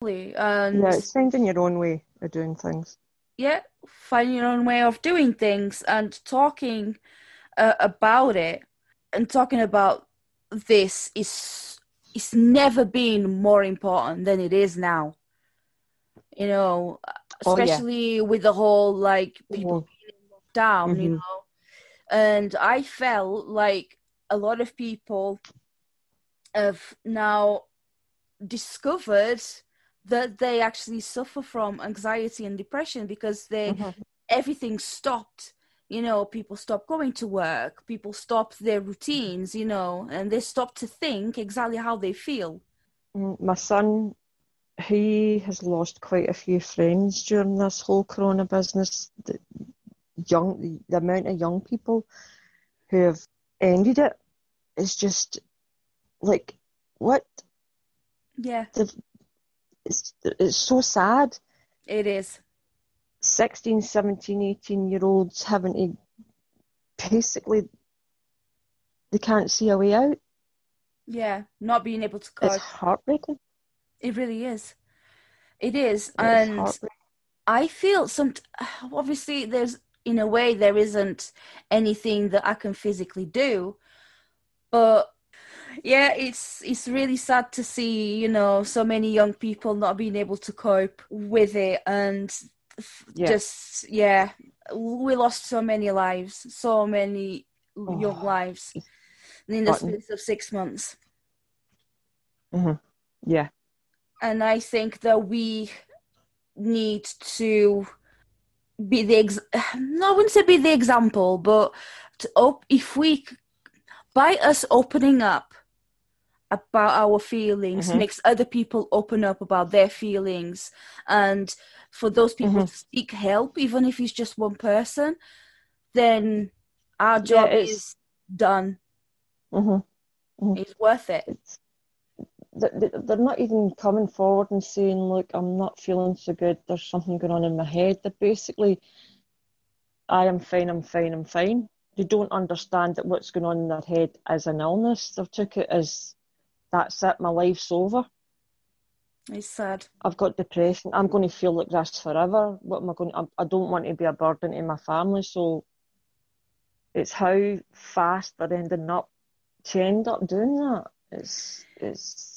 Yeah, And it's finding your own way of doing things. yeah, finding your own way of doing things and talking about it and talking about this is it's never been more important than it is now. You know, Oh yeah. especially with the whole like people Oh, being locked down, mm-hmm. and I felt like a lot of people have now discovered that they actually suffer from anxiety and depression because they Mm-hmm. everything stopped. People stopped going to work, people stopped their routines, and they stopped to think exactly how they feel. My son, he has lost quite a few friends during this whole Corona business. The amount of young people who have ended it is just like, what? Yeah, The, it's so sad. it is. 16, 17, 18-year olds having to basically, they can't see a way out. Yeah, not being able to It's cope. heartbreaking. It really is. It is. It's And heartbreaking. I feel obviously in a way there isn't anything that I can physically do, but yeah, it's really sad to see, so many young people not being able to cope with it, and Yeah. just yeah, we lost so many lives, so many young Oh, lives in the button. space of 6 months. Hmm. Yeah. And I think that we need to be the no, I wouldn't say be the example, but if we by us opening up about our feelings Hmm. makes other people open up about their feelings, and for those people Hmm. to seek help, even if it's just one person, then our Yeah, job is done. hmm hmm It's worth it. it's they're not even coming forward and saying, look, I'm not feeling so good. There's something going on in my head. They're basically, I am fine, I'm fine, I'm fine. They don't understand that what's going on in their head is an illness. They took it as, that's it, my life's over. It's sad. I've got depression. I'm going to feel like this forever. What am I going to, I don't want to be a burden to my family. So it's how fast they're ending up to end up doing that. It's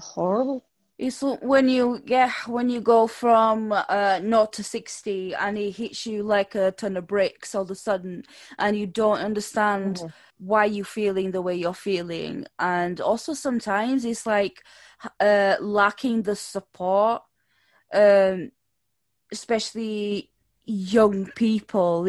horrible. It's when you go from 0 to 60 and it hits you like a ton of bricks all of a sudden, and you don't understand Hmm. why you're feeling the way you're feeling. And also sometimes it's like lacking the support, um, especially young people.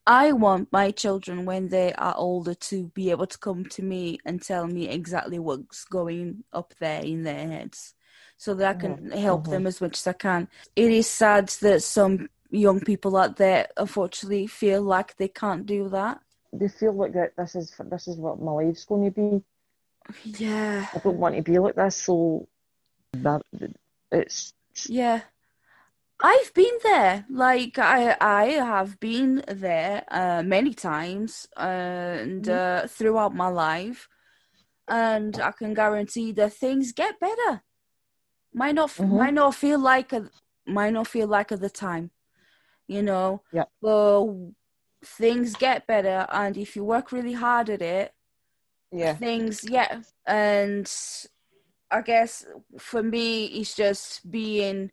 I want my children when they are older to be able to come to me and tell me exactly what's going up there in their heads so that I Hmm. can help Hmm. them as much as I can. It is sad that some young people out there unfortunately feel like they can't do that. They feel like that this is what my life's going to be. Yeah, I don't want to be like this, so that it's yeah. I've been there. Like I have been there many times and Mhm. throughout my life, and I can guarantee that things get better. Might not Mhm. might not feel like at the time, Yeah. but things get better, and if you work really hard at it, Yeah. things yeah. And I guess for me, it's just being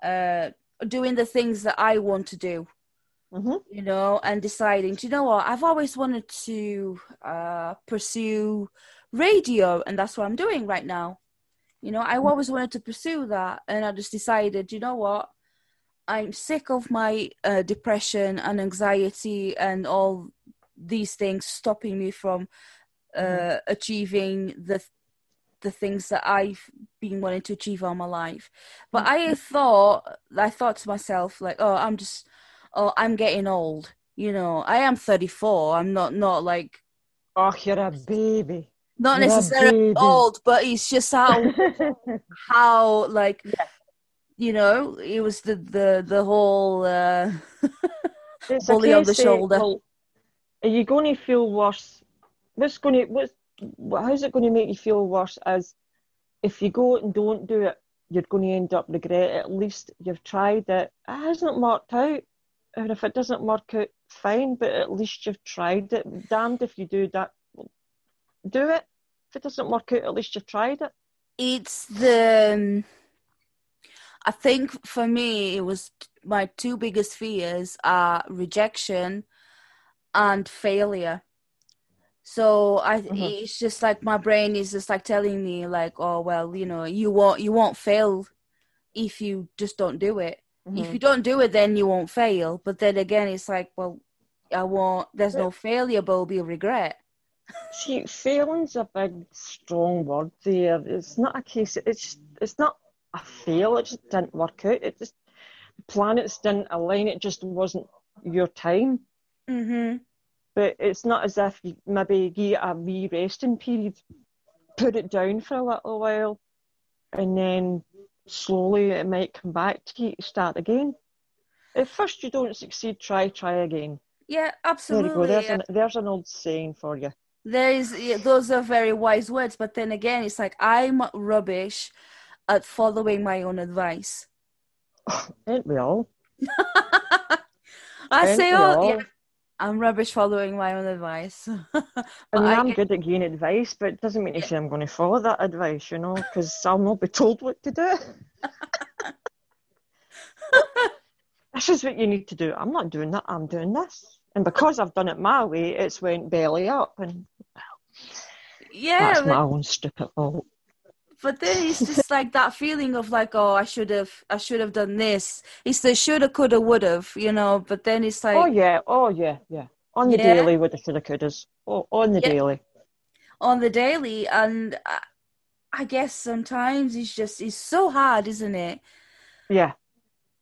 uh doing the things that I want to do, Mhm. and deciding, do you know what? I've always wanted to pursue radio, and that's what I'm doing right now. I always wanted to pursue that, and I just decided, you know what? I'm sick of my depression and anxiety and all these things stopping me from Mhm. achieving the things that I've been wanting to achieve all my life. But Mhm. I thought to myself, like, oh, I'm getting old. I am 34. I'm not like Oh, you're a baby. not You're a necessarily baby. old, but it's just how like Yeah. it was the whole It's a bully on the case of, shoulder. well, are you going to feel worse? How's it going to make you feel worse as if you go and don't do it, you're going to end up regret it. At least you've tried it. It hasn't worked out. And if it doesn't work out, fine, but at least you've tried it. Damned if you do that. Do it. If it doesn't work out, at least you've tried it. It's the I think for me, it was my two biggest fears are rejection and failure. So it's just like my brain is just like telling me like, oh well, you won't fail if you just don't do it. If you don't do it, then you won't fail. But then again, it's like, well, I won't. There's no failure, but it'll be a regret. See, failing's a big, strong word there. It's not a case. It's not a fail. It just didn't work out. It just the planets didn't align. It just wasn't your time. Mm-hmm. But it's not as if you maybe give a wee resting period, put it down for a little while, and then slowly it might come back to you to start again. If first you don't succeed, try again. Yeah, There you go. absolutely. There's an old saying for you. Those are very wise words, but then again, it's like I'm rubbish at following my own advice. Ain't we all? I Ain't say, we oh, all? yeah, I'm rubbish following my own advice. I mean, I'm get, good at giving advice, but it doesn't mean to say I'm going to follow that advice, because I'll not be told what to do. This is what you need to do. I'm not doing that. I'm doing this. And because I've done it my way, it's went belly up. And yeah, that's my own stupid fault. but then it's just like that feeling of like, oh, I should have done this. It's the shoulda, coulda, woulda, But then it's like, Oh yeah. On the yeah, daily with the shoulda couldas. Oh, on the yeah, daily. on the daily, and I guess sometimes it's so hard, isn't it? Yeah.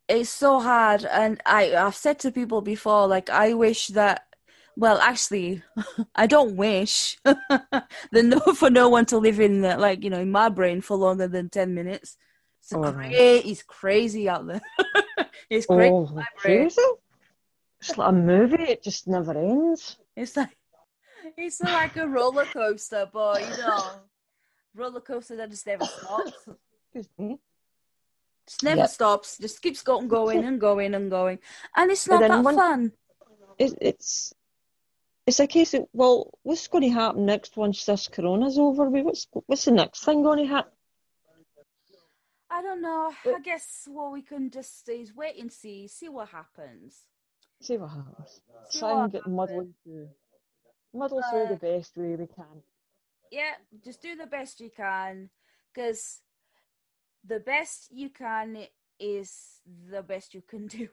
It's so hard, and I've said to people before, like I wish that. Well, actually, I don't wish for no one to live in in my brain for longer than 10 minutes. It's crazy out there. It's crazy. Oh, In my brain. crazy. It's like a movie. It just never ends. It's like a roller coaster, but roller coaster that just never stops. Excuse me. Just never stops. Just keeps going and going and going, and it's And not then that fun. It's a case of, well, what's going to happen next once this corona's over? What's the next thing going to happen? I don't know. I guess what we can just do is wait and see what happens. See what happens. Try and get muddle through the best way we can. Yeah, just do the best you can, because the best you can is the best you can do.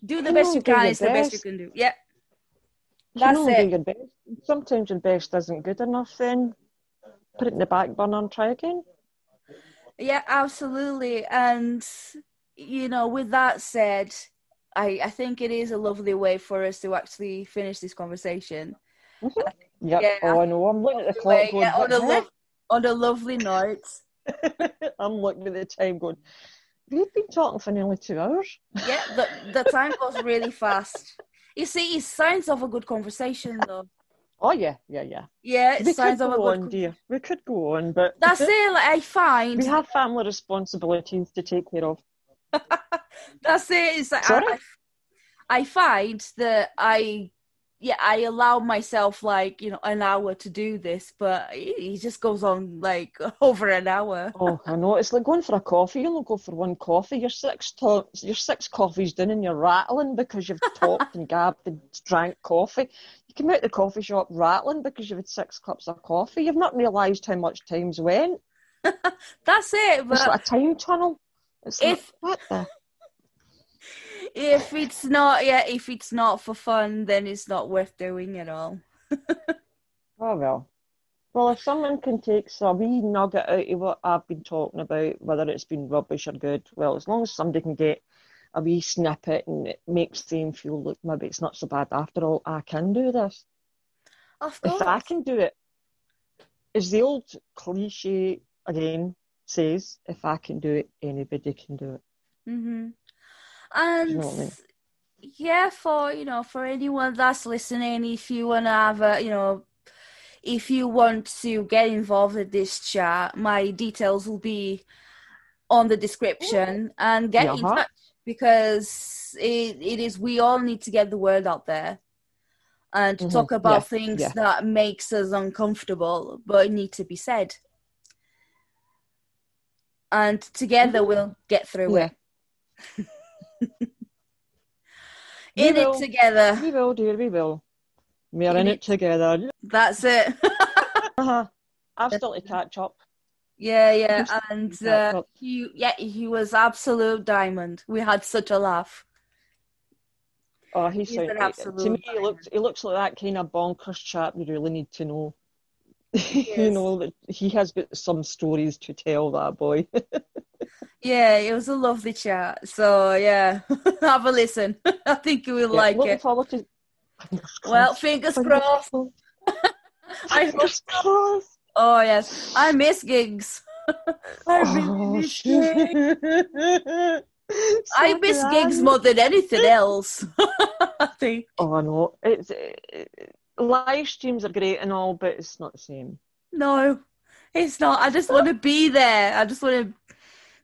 Do the best you can is the best you can do. Yeah. That's you can only it. do your best. Sometimes your best isn't good enough, then put it in the back burner and try again. Yeah, absolutely. And, with that said, I think it is a lovely way for us to actually finish this conversation. Mm-hmm. Yep. Yeah, I know. I'm looking at the clock going, on a lovely note. I'm looking at the time going, we've been talking for nearly 2 hours. Yeah, the time goes really fast. You see, it's signs of a good conversation, though. Oh, yeah. Yeah, it's signs of a good dear. We could go on, but that's it. Like, I find we have family responsibilities to take care of. That's it. It's like Sorry? I find that I allow myself an hour to do this, but it just goes on like over an hour. Oh, I know. It's like going for a coffee. You only go for one coffee. You're six coffees done and you're rattling because you've talked and gabbed and drank coffee. You come out the coffee shop rattling because you've had 6 cups of coffee. You've not realised how much time's went. That's it. But it's like a time tunnel. It's like, what the... If it's not for fun, then it's not worth doing at all. Oh, well. Well, if someone can take a wee nugget out of what I've been talking about, whether it's been rubbish or good, well, as long as somebody can get a wee snippet and it makes them feel like maybe it's not so bad after all, I can do this. Of course. If I can do it, as the old cliche again says, if I can do it, anybody can do it. Mm-hmm. And you know what I mean? Yeah, for anyone that's listening, if you want to have if you want to get involved in this chat, my details will be on the description and get in touch, because it is, we all need to get the word out there and talk about things that makes us uncomfortable but need to be said. And together we'll get through it. In it together. We will, dear, we will. We're in it together. That's it. I've still to catch up. Yeah. And he was absolute diamond. We had such a laugh. Oh, he's an absolute to me, he looks like that kind of bonkers chap you really need to know. You know, that he has got some stories to tell, that boy. Yeah, it was a lovely chat. So, yeah, have a listen. I think you will like looking it. Forward to... Well, fingers crossed. Fingers crossed. Oh, yes. I miss gigs. I really miss gigs. I miss gigs more than anything else. I think. Oh, I know. Live streams are great and all, but it's not the same. No, it's not. I just want to be there. I just want to,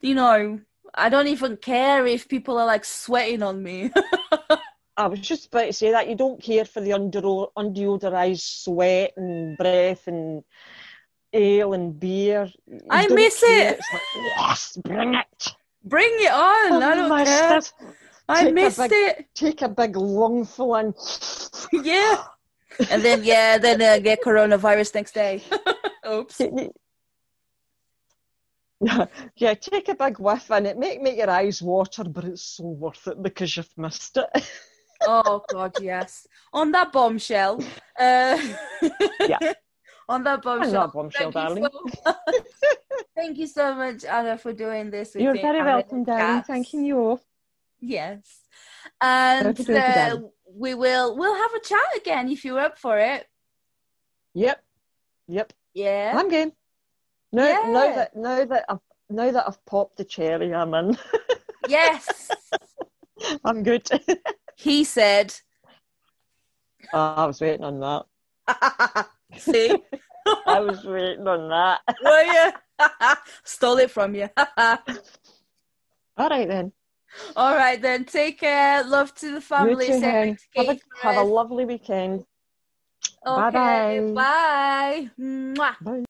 you know, I don't even care if people are like sweating on me. I was just about to say that. You don't care for the undeodorized sweat and breath and ale and beer. I miss it. It's like, yes, bring it. Bring it on. I don't care. I missed it. Take a big lungful and... Yeah. And then, get coronavirus next day. Oops. Yeah, take a big whiff and it make your eyes water, but it's so worth it because you've missed it. Oh, God, yes. On that bombshell. On that bombshell. Darling. Thank you so much, Anna, for doing this with You're me. You're very welcome, darling. Thanking you. Yes. And we'll have a chat again if you're up for it. Yep. Yeah. I'm game. Now that I've popped the cherry, I'm in. Yes. I'm good. He said. I was waiting on that. See? I was waiting on that. Were you? Stole it from you. All right then. All right then. Take care. Love to the family. You too, have a lovely weekend. Okay. Bye. Bye. Mwah. Bye.